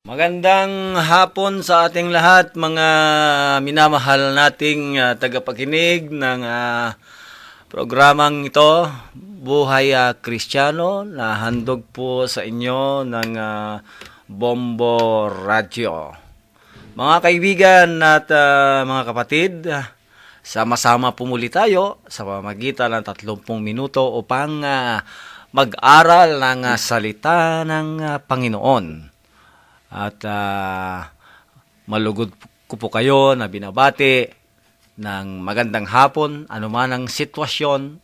Magandang hapon sa ating lahat, mga minamahal nating tagapakinig ng programang ito, Buhay Kristiyano, na handog po sa inyo ng Bombo Radio. Mga kaibigan at mga kapatid, sama-sama po muli tayo sa pamamagitan ng 30 minuto upang mag-aral ng salita ng Panginoon. At malugod ko po kayo na binabati ng magandang hapon, anuman ang sitwasyon,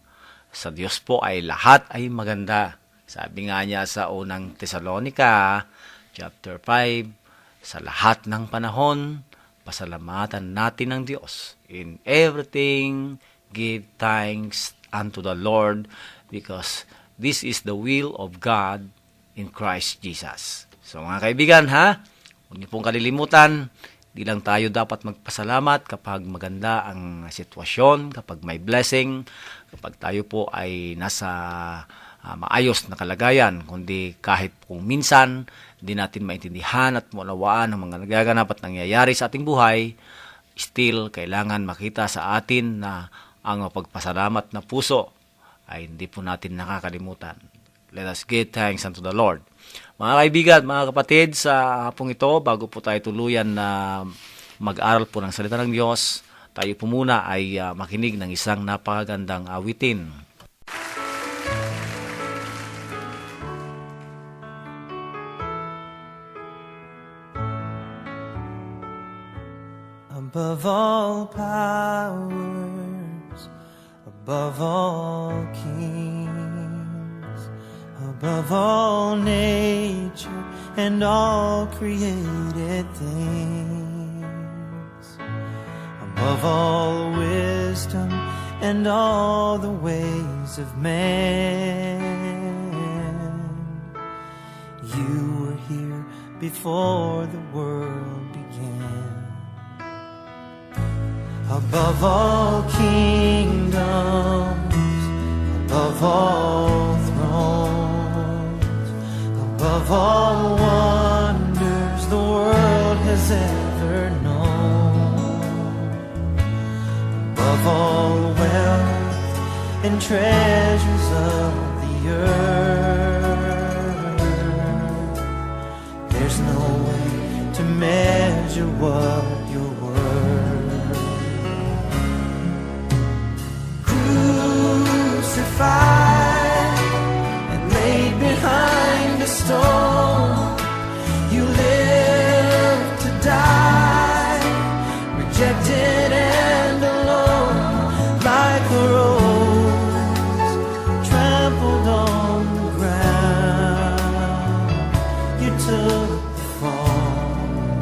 sa Diyos po ay lahat ay maganda. Sabi nga niya sa unang Tesalonica, chapter 5, sa lahat ng panahon, pasalamatan natin ng Diyos. In everything, give thanks unto the Lord, because this is the will of God in Christ Jesus. So mga kaibigan, huwag niyo pong kalilimutan, di lang tayo dapat magpasalamat kapag maganda ang sitwasyon, kapag may blessing, kapag tayo po ay nasa maayos na kalagayan, kundi kahit kung minsan di natin maintindihan at maunawaan ang mga nagaganap at nangyayari sa ating buhay, still kailangan makita sa atin na ang mapagpasalamat na puso ay hindi po natin nakakalimutan. Let us give thanks unto the Lord. Mga kaibigan, mga kapatid, sa hapong ito, bago po tayo tuluyan na mag-aral po ng salita ng Diyos, tayo po muna ay makinig ng isang napakagandang awitin. Above all powers, above all kings, above all nature and all created things, above all wisdom and all the ways of man, you were here before the world began. Above all kingdoms, above all thrones, above all wonders the world has ever known, above all wealth and treasures of the earth, there's no way to measure what you're worth. Crucified and laid behind a stone, you lived to die, rejected and alone, like a rose trampled on the ground. You took the fall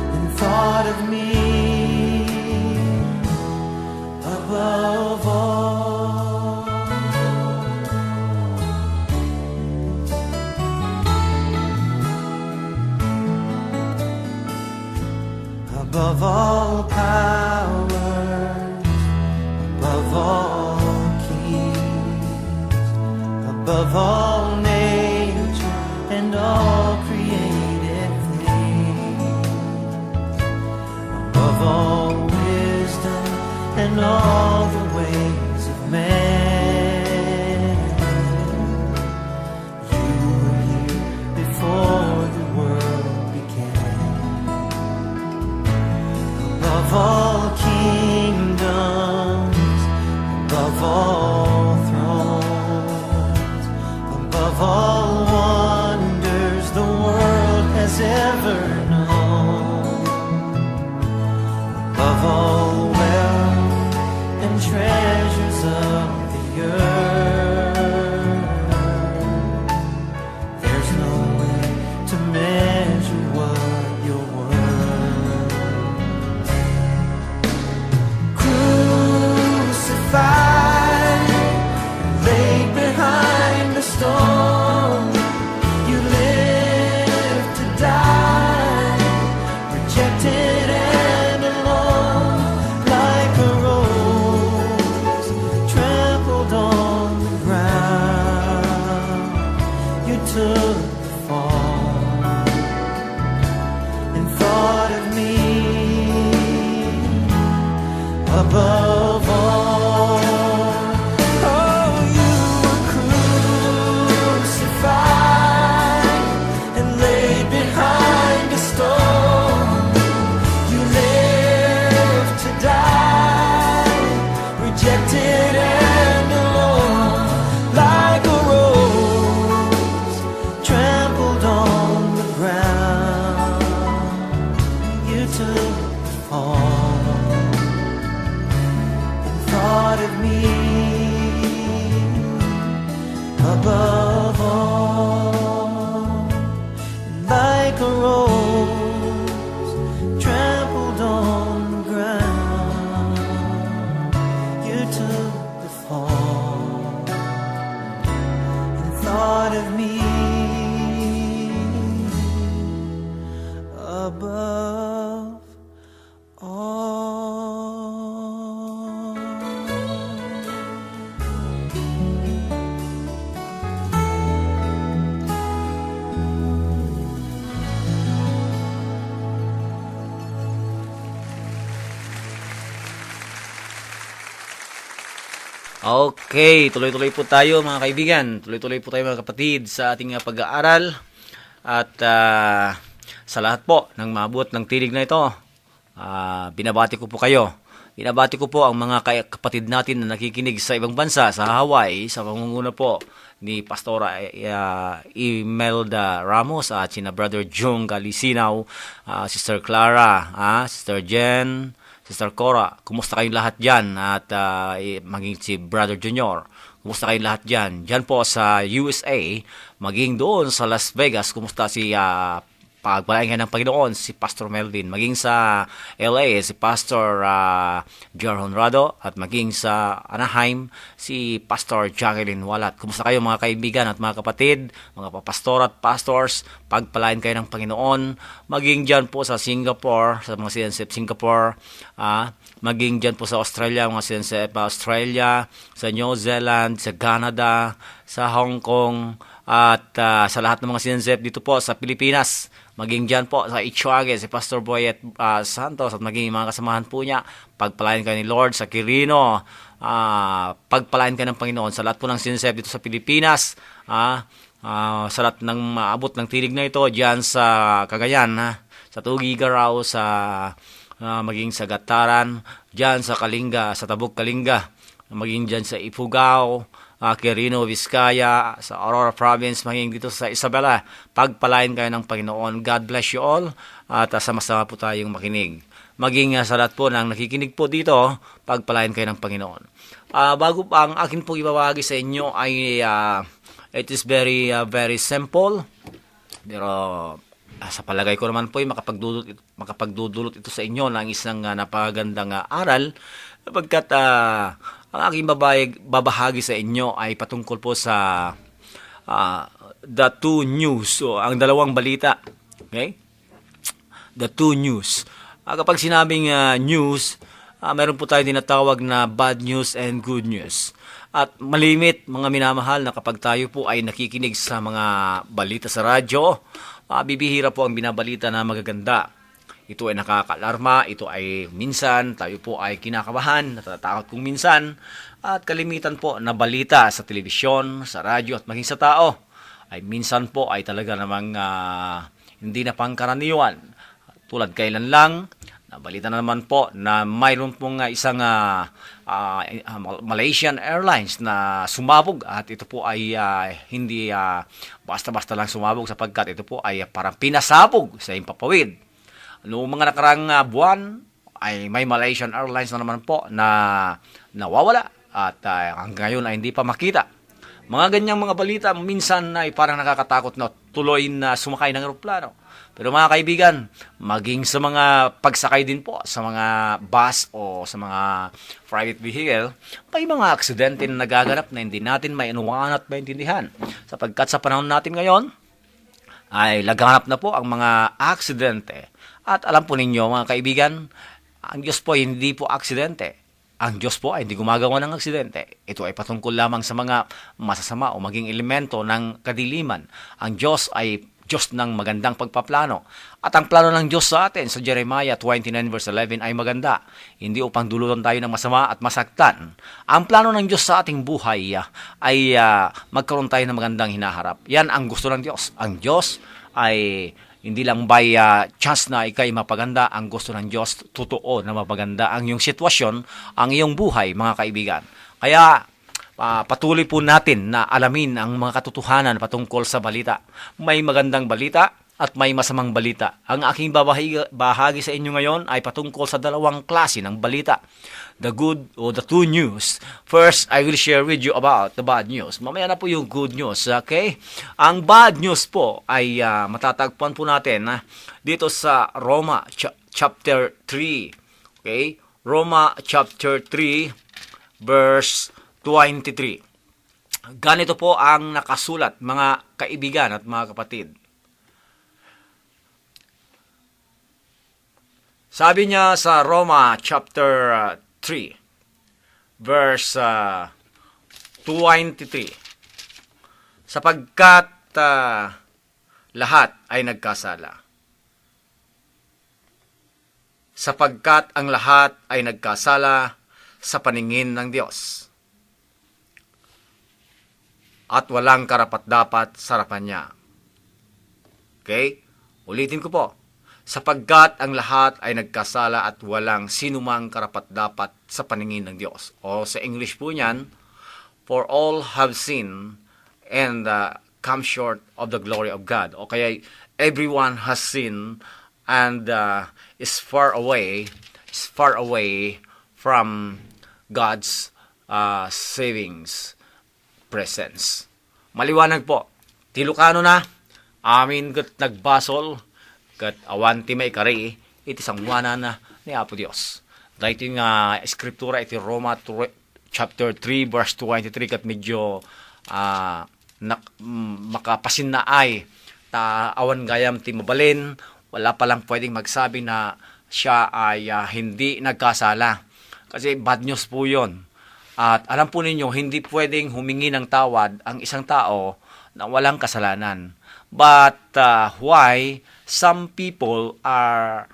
and thought of me above all. Above all powers, above all kings, above all nature and all created things, above all wisdom and all the ways of man, you were here before the world began. Above all kingdoms, above all thrones, above like a rose trampled on the ground. You took the fall and thought of me above all. Okay, tuloy-tuloy po tayo mga kaibigan. Tuloy-tuloy po tayo mga kapatid sa ating pag-aaral. At sa lahat po ng maabot ng tinig na ito, binabati ko po kayo. Binabati ko po ang mga kapatid natin na nakikinig sa ibang bansa, sa Hawaii, sa pamumuno po ni Pastora Imelda Ramos at sina Brother Jung Galisinaw, Sister Clara, Sister Jen, Sister Cora. Kumusta kayong lahat dyan? At maging si Brother Junior, kumusta kayong lahat dyan? Dyan po sa USA, maging doon sa Las Vegas, kumusta si pagpalain kayo ng Panginoon, si Pastor Melvin, maging sa LA, si Pastor Jar Honrado, at maging sa Anaheim, si Pastor Jacqueline Walat. Kumusta kayo mga kaibigan at mga kapatid, mga papastor at pastors, pagpalain kayo ng Panginoon, maging dyan po sa Singapore, sa mga CNCF Singapore, maging dyan po sa Australia, mga CNCF Australia, sa New Zealand, sa Canada, sa Hong Kong, at sa lahat ng mga CNCF dito po sa Pilipinas, maging dyan po sa Ichuage, si Pastor Boyet Santos, at maging mga kasamahan po niya, pagpalain kayo ni Lord sa Quirino, pagpalain kayo ng Panginoon sa lahat po ng CNCF dito sa Pilipinas, sa lahat ng maabot ng tinig na ito, dyan sa Cagayan, sa Tugigaraw, sa maging sa Gataran, dyan sa Kalinga, sa Tabuk Kalinga, maging dyan sa Ifugao, Quirino, Vizcaya, sa Aurora Province, maging dito sa Isabela. Pagpalain kayo ng Panginoon. God bless you all. At sama-sama po tayong makinig. Maging sa lahat po ng nakikinig po dito, pagpalain kayo ng Panginoon. Bago pa ang akin po ibabahagi sa inyo ay it is very simple. Pero sa palagay ko naman po ay makapagdudulot ito sa inyo ng isang napakagandang aral. Pagkat ang aking babahagi sa inyo ay patungkol po sa the two news, so ang dalawang balita. Okay? The two news. Kapag sinabing news, meron po tayo tinatawag na bad news and good news. At malimit, mga minamahal, na kapag tayo po ay nakikinig sa mga balita sa radyo, bibihira po ang binabalita na magaganda. Ito ay nakaka-alarma, ito ay minsan, tayo po ay kinakabahan, natatakot kung minsan, at kalimitan po na balita sa telebisyon, sa radyo at maging sa tao, ay minsan po ay talaga namang hindi na pangkaraniwan. Tulad kailan lang, nabalita na naman po na mayroon pong isang Malaysian Airlines na sumabog, at ito po ay hindi basta-basta lang sumabog, sapagkat ito po ay parang pinasabog sa Himpapawid. Noong mga nakarang buwan ay may Malaysian Airlines na naman po na nawawala at hanggang ngayon ay hindi pa makita. Mga ganyang mga balita minsan ay parang nakakatakot na tuloy na sumakay ng eroplano. Pero mga kaibigan, maging sa mga pagsakay din po sa mga bus o sa mga private vehicle, may mga aksidente na nagaganap na hindi natin mainuwanan at maintindihan. Sapagkat sa panahon natin ngayon, ay laganap na po ang mga aksidente. At alam po ninyo mga kaibigan, ang Diyos po hindi po aksidente. Ang Diyos po ay hindi gumagawa ng aksidente. Ito ay patungkol lamang sa mga masasama o maging elemento ng kadiliman. Ang Diyos ay Diyos ng magandang pagpaplano. At ang plano ng Diyos sa atin sa Jeremiah 29 verse 11 ay maganda. Hindi upang dulutan tayo ng masama at masaktan. Ang plano ng Diyos sa ating buhay ay magkaroon tayo ng magandang hinaharap. Yan ang gusto ng Diyos. Ang Diyos ay hindi lang by chance na ikay mapaganda. Ang gusto ng Diyos, totoo na mapaganda ang iyong sitwasyon, ang iyong buhay, mga kaibigan. Kaya patuloy po natin na alamin ang mga katotohanan patungkol sa balita. May magandang balita at may masamang balita. Ang aking bahagi sa inyo ngayon ay patungkol sa dalawang klase ng balita. The good or the two news. First, I will share with you about the bad news. Mamaya na po yung good news, okay? Ang bad news po ay matatagpuan po natin dito sa Roma chapter 3. Okay? Roma chapter 3 verse 23. Ganito po ang nakasulat, mga kaibigan at mga kapatid. Sabi niya sa Roma chapter 3 verse 23, sapagkat lahat ay nagkasala. Sapagkat ang lahat ay nagkasala sa paningin ng Diyos at walang karapat-dapat sa harapan niya. Okay? Ulitin ko po. Sapagkat ang lahat ay nagkasala at walang sinumang karapat-dapat sa paningin ng Diyos. O sa English po niyan, for all have sinned and come short of the glory of God. O kaya, everyone has sinned and is far away from God's savings presence. Maliwanag po. Tilukano na, amin kat nagbasol, kat awanti may kari, iti sangwana na ni Apo Dios. Dahil yung eskriptura, iti Roma chapter 3 verse 23, kat medyo makapasin na ay awan gayam ti mabalin, wala palang pwedeng magsabi na siya ay hindi nagkasala. Kasi bad news po yun. At alam po ninyo, hindi pwedeng humingi ng tawad ang isang tao na walang kasalanan. But why some people are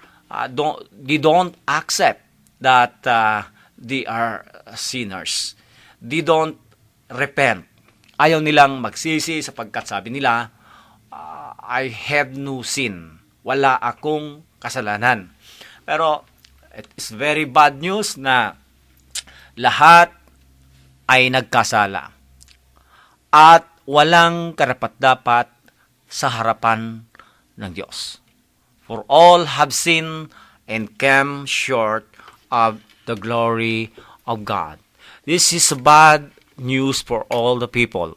they don't accept that they are sinners. They don't repent. Ayaw nilang magsisi sapagkat sabi nila, I have no sin. Wala akong kasalanan. Pero it is very bad news na lahat ay nagkasala at walang karapat-dapat sa harapan ng Diyos. For all have sinned and come short of the glory of God. This is bad news for all the people.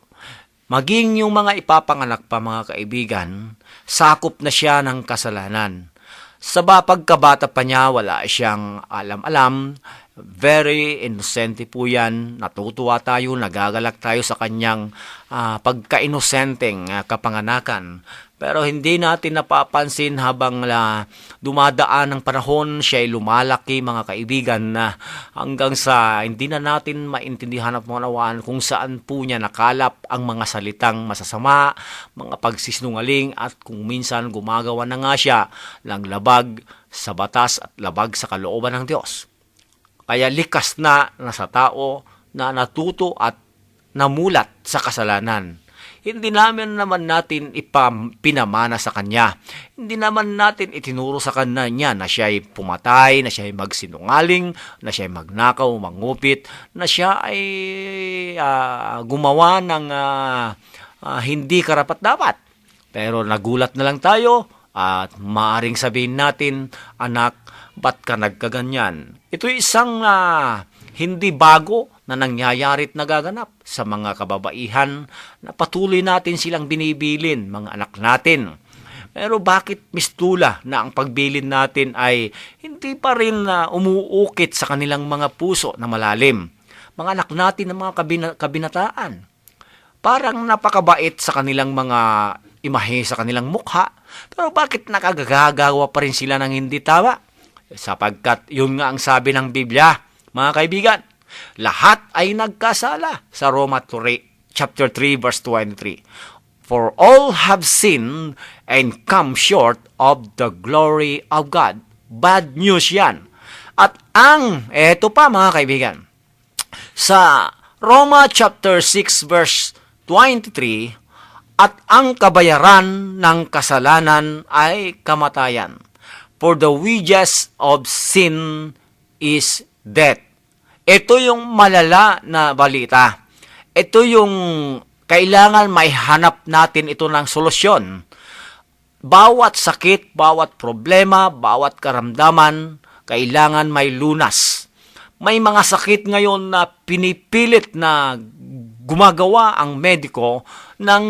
Maging yung mga ipapanganak pa, mga kaibigan, sakop na siya ng kasalanan. Sa pagkabata pa niya, wala siyang alam-alam. Very innocent po yan. Natutuwa tayo, nagagalak tayo sa kanyang pagka-inosenteng kapanganakan. Pero hindi natin napapansin habang dumadaan ng panahon, siya ay lumalaki, mga kaibigan, na hanggang sa hindi na natin maintindihan at maunawaan kung saan po niya nakalap ang mga salitang masasama, mga pagsisinungaling, at kung minsan gumagawa na nga siya ng labag sa batas at labag sa kalooban ng Diyos. Kaya likas na sa tao na natuto at namulat sa kasalanan. Hindi naman natin pinamana sa kanya. Hindi naman natin itinuro sa kanya na siya ay pumatay, na siya ay magsinungaling, na siya ay magnakaw, mangupit, na siya ay gumawa ng hindi karapat-dapat. Pero nagulat na lang tayo at maaring sabihin natin, anak, ba't ka nagkaganyan? Ito isang hindi bago na nangyayari't nagaganap sa mga kababaihan na patuloy natin silang binibilin, mga anak natin. Pero bakit mistula na ang pagbilin natin ay hindi pa rin umuukit sa kanilang mga puso na malalim? Mga anak natin ng mga kabinataan. Parang napakabait sa kanilang mga imahe sa kanilang mukha. Pero bakit nakagagawa pa rin sila ng hindi tama? Sapagkat yun nga ang sabi ng Biblia, mga kaibigan. Lahat ay nagkasala sa Roma chapter 3 verse 23. For all have sinned and come short of the glory of God. Bad news yan. At eto pa, mga kaibigan, sa Roma chapter 6 verse 23, at ang kabayaran ng kasalanan ay kamatayan. For the wages of sin is death. Ito yung malala na balita. Ito yung kailangan may hanap natin ito ng solusyon. bawat sakit, bawat problema, bawat karamdaman, kailangan may lunas. May mga sakit ngayon na pinipilit na gumagawa ang mediko ng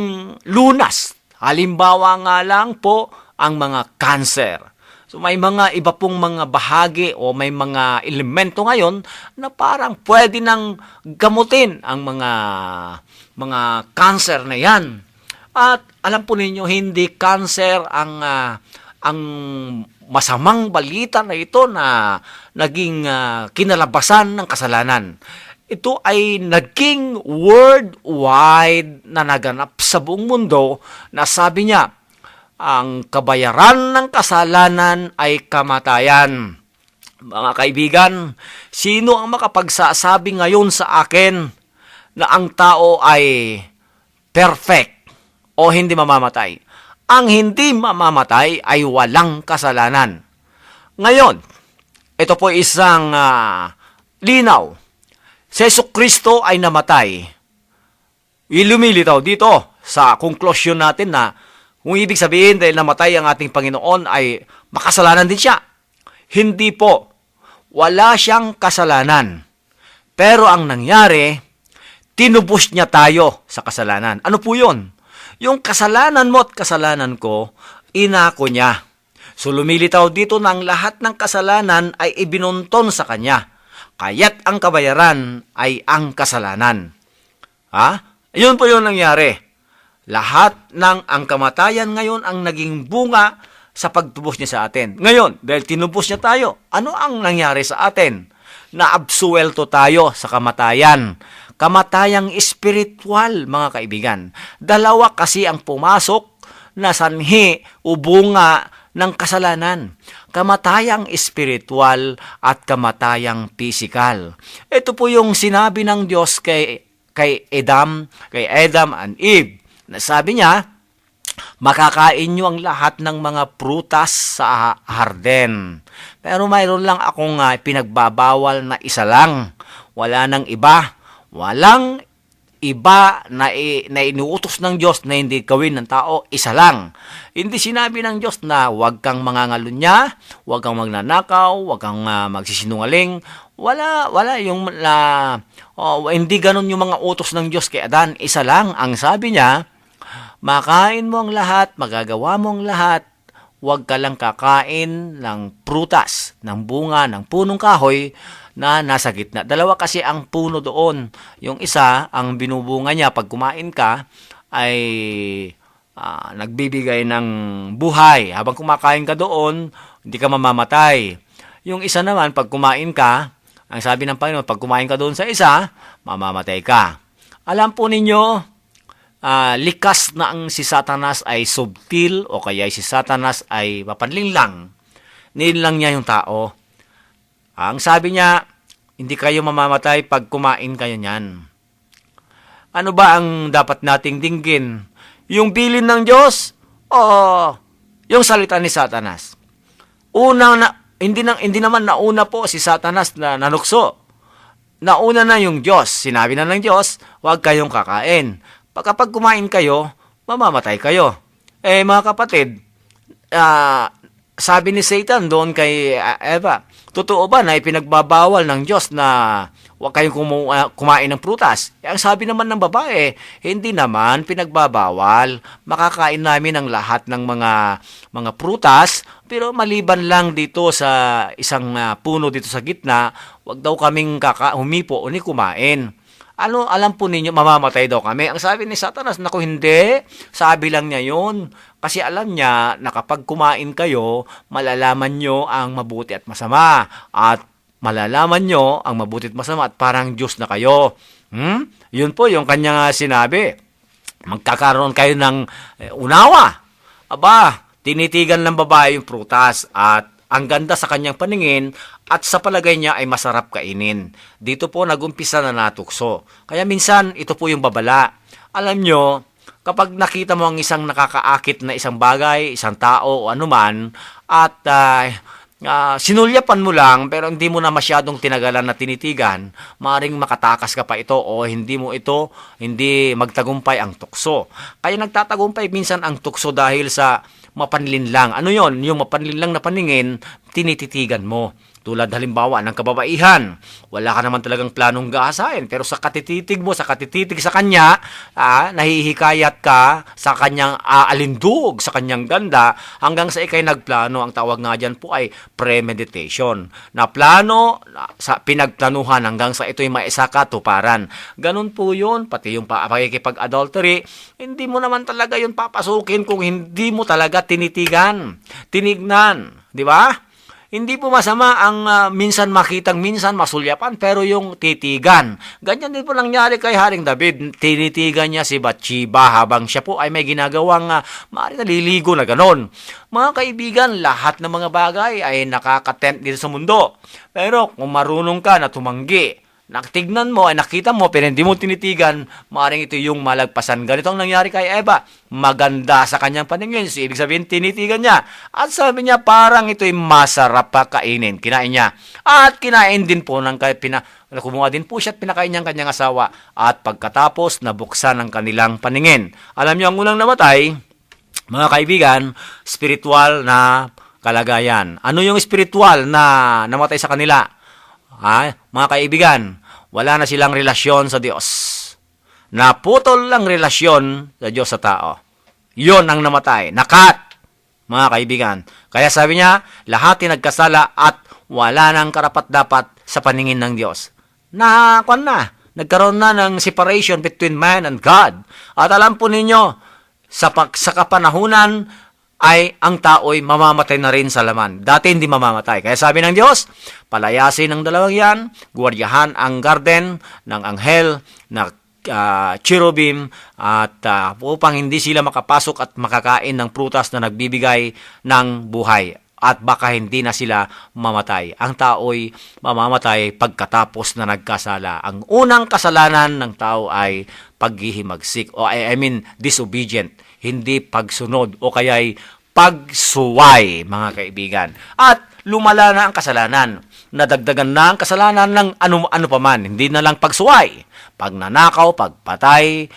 lunas. Halimbawa nga lang po ang mga cancer. So may mga iba pong mga bahagi o may mga elemento ngayon na parang pwede nang gamutin ang mga cancer na yan. At alam po ninyo, hindi cancer ang masamang balita na ito na naging kinalabasan ng kasalanan. Ito ay naging worldwide na naganap sa buong mundo na sabi niya, ang kabayaran ng kasalanan ay kamatayan. Mga kaibigan, sino ang makapagsasabi ngayon sa akin na ang tao ay perfect o hindi mamamatay? Ang hindi mamamatay ay walang kasalanan. Ngayon, ito po isang linaw. Si Jesucristo ay namatay. Ilumilitaw dito sa konklusyon natin na kung ibig sabihin dahil namatay ang ating Panginoon ay makasalanan din siya. Hindi po. Wala siyang kasalanan. Pero ang nangyari, tinubos niya tayo sa kasalanan. Ano po yun? Yung kasalanan mo at kasalanan ko, inako niya. So lumilitaw dito na ang lahat ng kasalanan ay ibinunton sa kanya. Kaya't ang kabayaran ay ang kasalanan. Yun po yung nangyari. Lahat ng ang kamatayan ngayon ang naging bunga sa pagtubos niya sa atin. Ngayon, dahil tinubos niya tayo, ano ang nangyari sa atin? Naabsuelto tayo sa kamatayan. Kamatayang espiritual, mga kaibigan. Dalawa kasi ang pumasok na sanhi o bunga ng kasalanan. Kamatayang espiritual at kamatayang pisikal. Ito po yung sinabi ng Diyos kay Adam and Eve. Sabi niya, makakain nyo ang lahat ng mga prutas sa harden. Pero mayroon lang akong pinagbabawal na isa lang. Wala nang iba. Walang iba na inuutos ng Diyos na hindi gawin ng tao, isa lang. Hindi sinabi ng Diyos na huwag kang mangangalunya, huwag kang magnanakaw, huwag kang magsisinungaling. Wala yung hindi ganun yung mga utos ng Diyos kay Adan. Isa lang. Ang sabi niya, makain mo ang lahat, magagawa mo ang lahat, huwag ka lang kakain ng prutas, ng bunga, ng punong kahoy na nasa gitna. Dalawa kasi ang puno doon. Yung isa, ang binubunga niya pag kumain ka, ay nagbibigay ng buhay. Habang kumakain ka doon, hindi ka mamamatay. Yung isa naman, pag kumain ka, ang sabi ng Panginoon, pag kumain ka doon sa isa, mamamatay ka. Alam po ninyo, likas na ang si Satanas ay subtil o kaya si Satanas ay mapanling lang. Nilang niya yung tao. Ang sabi niya, hindi kayo mamamatay pag kumain kayo niyan. Ano ba ang dapat nating dinggin? Yung bilin ng Diyos o yung salita ni Satanas? Hindi naman nauna po si Satanas na nanukso. Nauna na yung Diyos. Sinabi na ng Diyos, huwag kayong kakain. Kapag kumain kayo, mamamatay kayo. Mga kapatid, sabi ni Satan doon kay Eva, totoo ba na ipinagbabawal ng Diyos na huwag kayong kumain ng prutas? Ang sabi naman ng babae, hindi naman pinagbabawal. Makakain namin ang lahat ng mga prutas, pero maliban lang dito sa isang puno dito sa gitna, huwag daw kaming humipo o ni kumain. Alam po ninyo, mamamatay daw kami. Ang sabi ni Satanas, naku hindi, sabi lang niya yun. Kasi alam niya na kapag kumain kayo, malalaman nyo ang mabuti at masama. At malalaman nyo ang mabuti at masama at parang Diyos na kayo. Yun po yung kanya sinabi. Magkakaroon kayo ng unawa. Tinitigan ng babae yung prutas at ang ganda sa kanyang paningin at sa palagay niya ay masarap kainin. Dito po nagumpisa na natukso. Kaya minsan ito po yung babala. Alam nyo, kapag nakita mo ang isang nakakaakit na isang bagay, isang tao o anuman, at sinulyapan mo lang pero hindi mo na masyadong tinagalan na tinitigan, maaaring makatakas ka pa ito o hindi magtagumpay ang tukso. Kaya nagtatagumpay minsan ang tukso dahil sa mapanlinlang. Ano yon? Yung mapanlinlang na paningin, tinititigan mo. Tulad halimbawa ng kababaihan, wala ka naman talagang planong gaasain, pero sa katititig mo, sa katititig sa kanya, nahihikayat ka sa kanyang alindog, sa kanyang ganda, hanggang sa ikay nagplano. Ang tawag nga dyan po ay premeditation. Na plano, sa pinagplanuhan hanggang sa ito'y maisakatuparan. Ganun po yun, pati yung pakikipag-adultery, hindi mo naman talaga yun papasukin kung hindi mo talaga tinitigan, tinignan, di ba? Hindi po masama ang minsan makitang minsan masulyapan, pero yung titigan. Ganyan din po nangyari kay Haring David. Tinitigan niya si Bathsheba habang siya po ay may ginagawang maaari naliligo na ganon. Mga kaibigan, lahat ng mga bagay ay nakakatempt dito sa mundo. Pero kung marunong ka na tumanggi, natignan mo, ay nakita mo, pero hindi mo tinitigan, maaaring ito yung malagpasan. Ganito ang nangyari kay Eva. Maganda sa kanyang paningin. So, ibig sabihin, tinitigan niya. At sabi niya, parang ito'y masarap pa kainin. Kinain niya. At kinain din po ng kumuha din po siya at pinakain niya ang kanyang asawa. At pagkatapos, nabuksan ang kanilang paningin. Alam niyo, ang unang namatay, mga kaibigan, spiritual na kalagayan. Ano yung spiritual na namatay sa kanila? Mga kaibigan, wala na silang relasyon sa Diyos. Naputol lang relasyon sa Diyos sa tao. Yon ang namatay. Nakat, mga kaibigan. Kaya sabi niya, lahat ay nagkasala at wala nang karapat-dapat sa paningin ng Diyos. Nagkaroon na ng separation between man and God. At alam po ninyo, sa kapanahunan, ay ang tao'y mamamatay na rin sa laman. Dati hindi mamamatay. Kaya sabi ng Diyos, palayasin ng dalawang yan, guwardiyahan ang garden ng anghel na cherubim at upang hindi sila makapasok at makakain ng prutas na nagbibigay ng buhay. At baka hindi na sila mamatay. Ang tao'y mamamatay pagkatapos na nagkasala. Ang unang kasalanan ng tao ay paghihimagsik o disobedient. Hindi pagsunod o kaya'y pagsuway, mga kaibigan. At lumala na ang kasalanan. Nadagdagan na ang kasalanan ng ano pa man. Hindi na lang pagsuway. Pagnanakaw, pagpatay,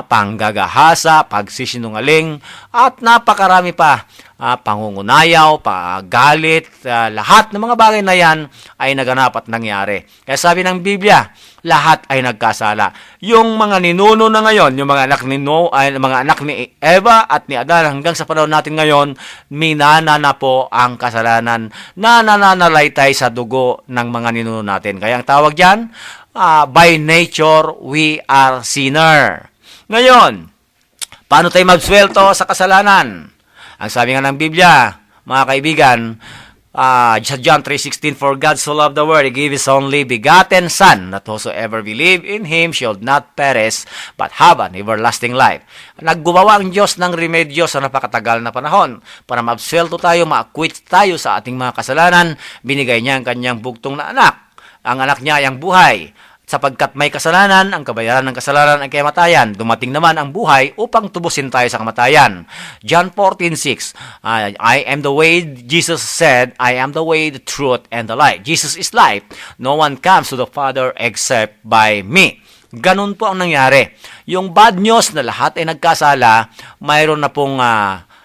panggagahasa, pagsisinungaling, at napakarami pa. Pangungunayaw, pagalit, lahat ng mga bagay na yan ay naganap at nangyari. Kaya sabi ng Biblia, lahat ay nagkasala. Yung mga ninuno na ngayon, yung mga anak ni Eva at ni Adan hanggang sa panahon natin ngayon, minana na po ang kasalanan na nananalaytay sa dugo ng mga ninuno natin. Kaya ang tawag diyan, by nature we are sinner. Ngayon, paano tayo magswelto sa kasalanan? Ang sabi nga ng Biblia, mga kaibigan, sa John 3:16, for God so loved the world, He gave His only begotten Son, that whosoever believe in Him shall not perish, but have an everlasting life. Naggumawa ang Diyos ng remedyo sa napakatagal na panahon para maabsuelto tayo, ma-acquit tayo sa ating mga kasalanan. Binigay niya ang kanyang bugtong na anak. Ang anak niya ay ang buhay. Sapagkat may kasalanan, ang kabayaran ng kasalanan ay kamatayan. Dumating naman ang buhay upang tubusin tayo sa kamatayan. John 14:6, I am the way, Jesus said, I am the way, the truth, and the life. Jesus is life. No one comes to the Father except by me. Ganun po ang nangyari. Yung bad news na lahat ay nagkasala, mayroon na pong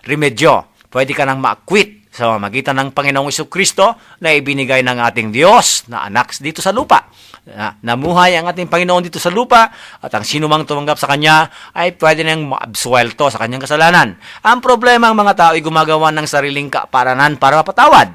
remedyo. Pwede ka nang ma-acquit sa magitan ng Panginoong Jesucristo na ibinigay ng ating Diyos na anak dito sa lupa. Namuhay ang ating Panginoon dito sa lupa at ang sinumang tumanggap sa Kanya ay pwede nang maabsuelto sa kanyang kasalanan. Ang problema, ang mga tao ay gumagawa ng sariling kaparanan para mapatawad.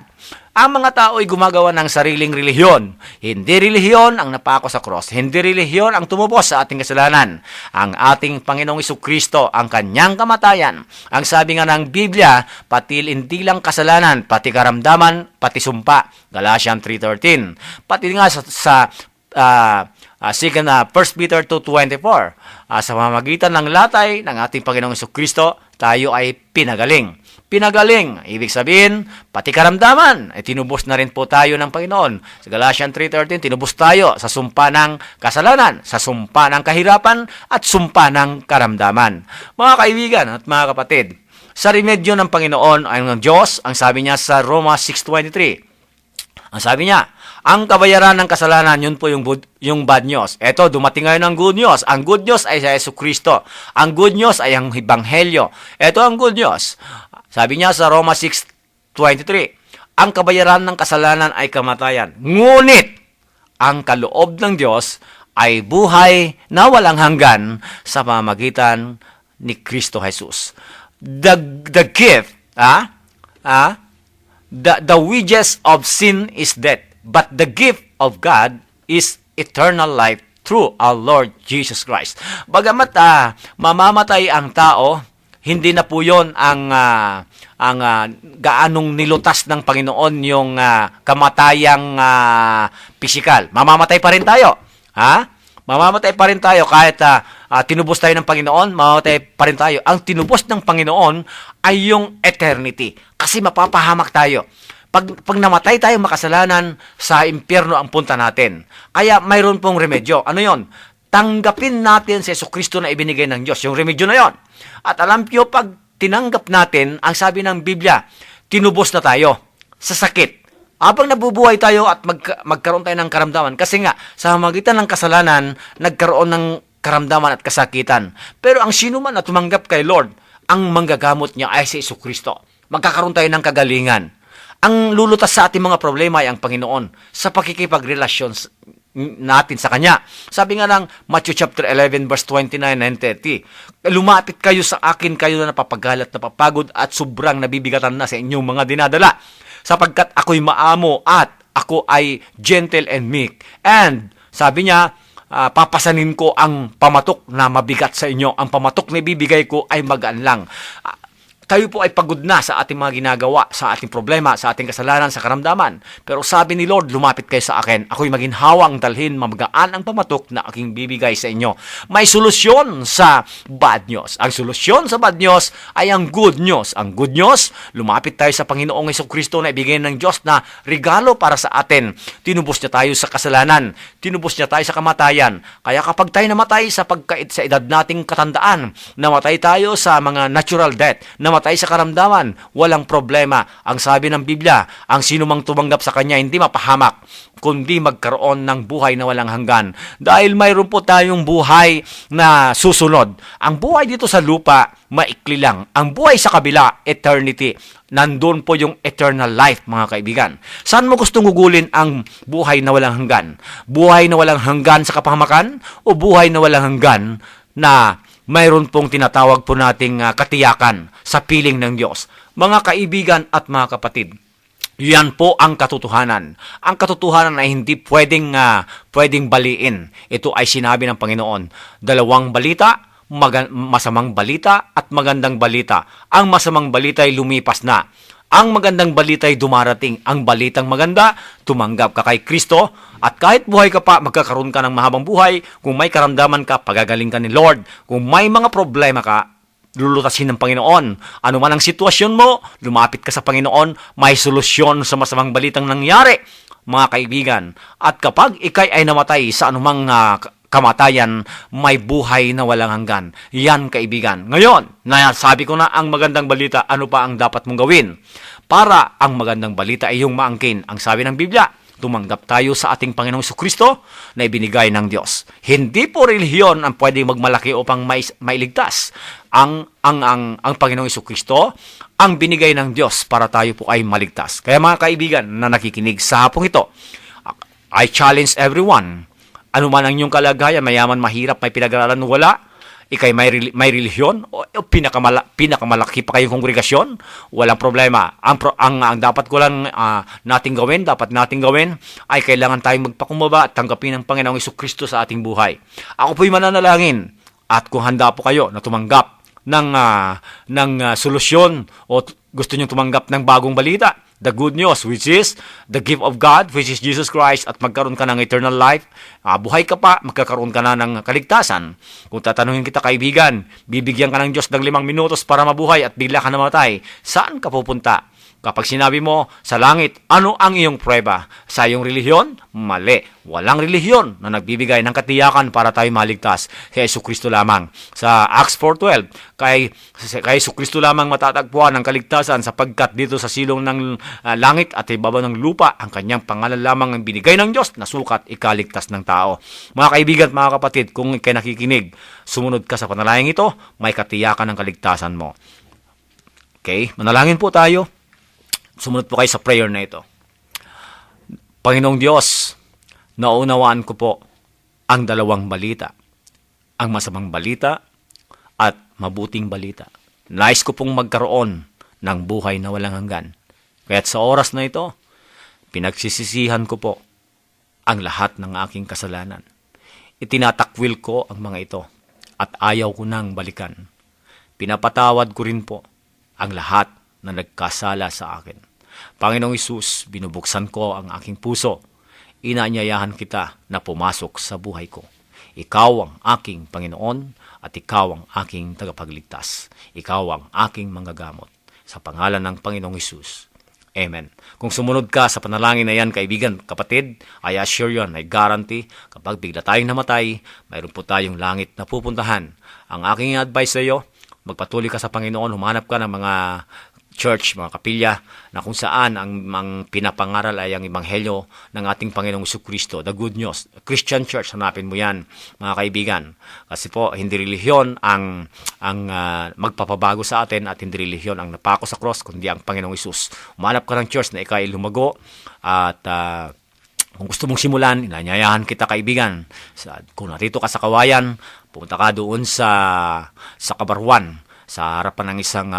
Ang mga tao ay gumagawa ng sariling relihiyon. Hindi relihiyon ang napako sa cross. Hindi relihiyon ang tumubos sa ating kasalanan. Ang ating Panginoong Jesucristo, ang kanyang kamatayan. Ang sabi nga ng Biblia, pati hindi lang kasalanan, pati karamdaman, pati sumpa. Galatians 3:13. Pati nga sa 1 Peter 2:24, sa pamamagitan ng latay ng ating Panginoong Jesucristo, tayo ay pinagaling. Pinagaling, ibig sabihin, pati karamdaman, ay tinubos na rin po tayo ng Panginoon. Sa Galatians 3:13, tinubos tayo sa sumpa ng kasalanan, sa sumpa ng kahirapan, at sumpa ng karamdaman. Mga kaibigan at mga kapatid, sa remedyo ng Panginoon ay ng Diyos, ang sabi niya sa Roma 6:23, ang sabi niya, Ang kabayaran ng kasalanan, yun po yung bad news. Eto, dumating ngayon ang good news. Ang good news ay si Jesucristo. Ang good news ay ang Ebanghelyo. Eto ang good news. Sabi niya sa Roma 6:23, ang kabayaran ng kasalanan ay kamatayan. Ngunit, ang kaloob ng Diyos ay buhay na walang hanggan sa pamamagitan ni Kristo Jesus. The gift, the wages of sin is death, but the gift of God is eternal life through our Lord Jesus Christ. Bagamat mamamatay ang tao, hindi na po yon ang gaanong nilutas ng Panginoon yung kamatayang pisikal. Mamamatay pa rin tayo. Mamamatay pa rin tayo kahit tinubos tayo ng Panginoon, mamamatay pa rin tayo. Ang tinubos ng Panginoon ay yung eternity. Kasi mapapahamak tayo. Pag namatay tayo makasalanan, sa impyerno ang punta natin. Kaya mayroon pong remedyo. Ano yon? Tanggapin natin si Jesucristo na ibinigay ng Diyos. Yung remedyo na yon. At alam niyo, pag tinanggap natin, ang sabi ng Biblia, tinubos na tayo sa sakit. Habang nabubuhay tayo at magkaroon tayo ng karamdaman. Kasi nga, sa magitan ng kasalanan, nagkaroon ng karamdaman at kasakitan. Pero ang sino man na tumanggap kay Lord, ang manggagamot niya ay si Jesucristo. Magkakaroon tayo ng kagalingan. Ang lulutas sa ating mga problema ay ang Panginoon sa pakikipagrelasyon natin sa Kanya. Sabi nga ng Matthew chapter 11 verse 29 and 30, lumapit kayo sa akin, kayo na napapagalat, napapagod at sobrang nabibigatan na sa inyong mga dinadala. Sapagkat ako'y maamo at ako ay gentle and meek. And sabi niya, papasanin ko ang pamatok na mabigat sa inyo. Ang pamatok na ibibigay ko ay magaan lang. Tayo po ay pagod na sa ating mga ginagawa, sa ating problema, sa ating kasalanan, sa karamdaman. Pero sabi ni Lord, lumapit kayo sa akin. Ako'y maginhawang dalhin, mamagaan ang pamatok na aking bibigay sa inyo. May solusyon sa bad news. Ang solusyon sa bad news ay ang good news. Ang good news, lumapit tayo sa Panginoong Jesucristo na ibigay ng Diyos na regalo para sa atin. Tinubos niya tayo sa kasalanan. Tinubos niya tayo sa kamatayan. Kaya kapag tayo namatay sa edad nating katandaan, namatay tayo sa mga natural death, namatay sa karamdaman, walang problema. Ang sabi ng Biblia, ang sino mang tumanggap sa Kanya hindi mapahamak, kundi magkaroon ng buhay na walang hanggan. Dahil mayroon po tayong buhay na susunod. Ang buhay dito sa lupa, maikli lang. Ang buhay sa kabila, eternity. Nandun po yung eternal life, mga kaibigan. Saan mo gustong gugulin ang buhay na walang hanggan? Buhay na walang hanggan sa kapahamakan? O buhay na walang hanggan na mayroon pong tinatawag po nating katiyakan sa piling ng Diyos? Mga kaibigan at mga kapatid, yan po ang katotohanan. Ang katotohanan ay hindi pwedeng baliin. Ito ay sinabi ng Panginoon. Dalawang balita, masamang balita at magandang balita. Ang masamang balita ay lumipas na. Ang magandang balita ay dumarating. Ang balitang maganda, tumanggap ka kay Kristo. At kahit buhay ka pa, magkakaroon ka ng mahabang buhay. Kung may karamdaman ka, pagagaling ka ni Lord. Kung may mga problema ka, lulutasin ng Panginoon. Ano man ang sitwasyon mo, lumapit ka sa Panginoon, may solusyon sa masamang balitang nangyari, mga kaibigan. At kapag ikay ay namatay sa anumang kamatayan, may buhay na walang hanggan. Yan, kaibigan. Ngayon, nasabi ko na ang magandang balita, ano pa ang dapat mong gawin? Para ang magandang balita ay yung maangkin. Ang sabi ng Biblia, tumanggap tayo sa ating Panginoong Jesucristo na ibinigay ng Diyos. Hindi po relihiyon ang pwedeng magmalaki upang mailigtas. Ang Panginoong Jesucristo ang binigay ng Diyos para tayo po ay maligtas. Kaya mga kaibigan na nakikinig sa hapong ito, I challenge everyone. Ano man ang inyong kalagayan, mayaman, mahirap, may pinag-aralan, wala, ikay may relihiyon, o pinakamalaki pa kayong kongregasyon, walang problema. Ang dapat ko lang nating gawin, ay kailangan tayong magpakumbaba at tanggapin ang Panginoong Jesucristo sa ating buhay. Ako po'y mananalangin, at kung handa po kayo na tumanggap ng solusyon o gusto nyo tumanggap ng bagong balita, the good news, which is the gift of God, which is Jesus Christ, at magkaroon ka ng eternal life, buhay ka pa, magkakaroon ka na ng kaligtasan. Kung tatanungin kita, kaibigan, bibigyan ka ng Diyos ng 5 minutos para mabuhay at bigla ka namatay, saan ka pupunta? Kapag sinabi mo sa langit, ano ang iyong prueba? Sa iyong relihiyon? Mali. Walang relihiyon na nagbibigay ng katiyakan para tayo maligtas. Kay Jesucristo lamang. Sa Acts 4:12, kay Jesucristo lamang matatagpuan ang kaligtasan sapagkat dito sa silong ng langit at ibabaw ng lupa, ang kanyang pangalan lamang ang binigay ng Diyos na sukat ikaligtas ng tao. Mga kaibigan at mga kapatid, kung ikay nakikinig, sumunod ka sa panalangin ito, may katiyakan ng kaligtasan mo. Okay? Manalangin po tayo. Sumunod po kayo sa prayer na ito. Panginoong Diyos, naunawaan ko po ang dalawang balita. Ang masamang balita at mabuting balita. Nais ko pong magkaroon ng buhay na walang hanggan. Kaya't sa oras na ito, pinagsisisihan ko po ang lahat ng aking kasalanan. Itinatakwil ko ang mga ito at ayaw ko nang balikan. Pinapatawad ko rin po ang lahat na nagkasala sa akin. Panginoong Hesus, binubuksan ko ang aking puso. Inaanyayahan kita na pumasok sa buhay ko. Ikaw ang aking Panginoon at ikaw ang aking tagapagligtas. Ikaw ang aking manggagamot. Sa pangalan ng Panginoong Hesus. Amen. Kung sumunod ka sa panalangin na yan, kaibigan, kapatid, I assure you, I guarantee, kapag bigla tayong namatay, mayroon po tayong langit na pupuntahan. Ang aking advice sa iyo, magpatuloy ka sa Panginoon, humanap ka ng mga church, mga kapilya, na kung saan ang pinapangaral ay ang ebanghelyo ng ating Panginoong Jesucristo, the good news. Christian church, hanapin mo yan, mga kaibigan. Kasi po, hindi relihiyon ang magpapabago sa atin at hindi relihiyon ang napako sa cross, kundi ang Panginoong Hesus. Humanap ka ng church na ikaw ay lumago at kung gusto mong simulan, inanyayahan kita, kaibigan. Kung narito ka sa Kawayan, pumunta ka doon sa Kabarwan, sa harapan ng isang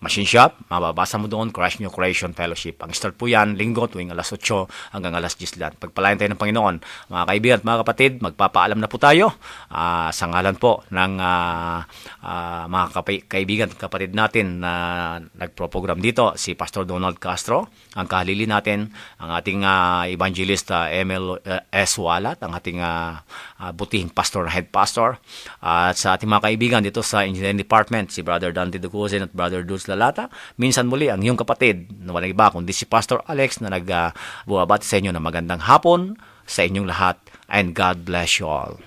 machine shop. Mababasa mo doon, Christ New Creation Fellowship. Ang start po yan, linggo, tuwing alas 8 hanggang alas 10 lang. Pagpalain tayo ng Panginoon. Mga kaibigan at mga kapatid, magpapaalam na po tayo sa ngalan po ng mga kaibigan at kapatid natin na nagproprogram dito, si Pastor Donald Castro, ang kahalili natin, ang ating evangelista Emil S. Walat, ang ating butihing pastor, head pastor, at sa ating mga kaibigan dito sa Engineering Department, si Brother Dante Ducusin at Brother Dulce Lalata. Minsan muli ang iyong kapatid na walang iba kundi si Pastor Alex na nagbabati sa inyo ng magandang hapon sa inyong lahat, and God bless you all.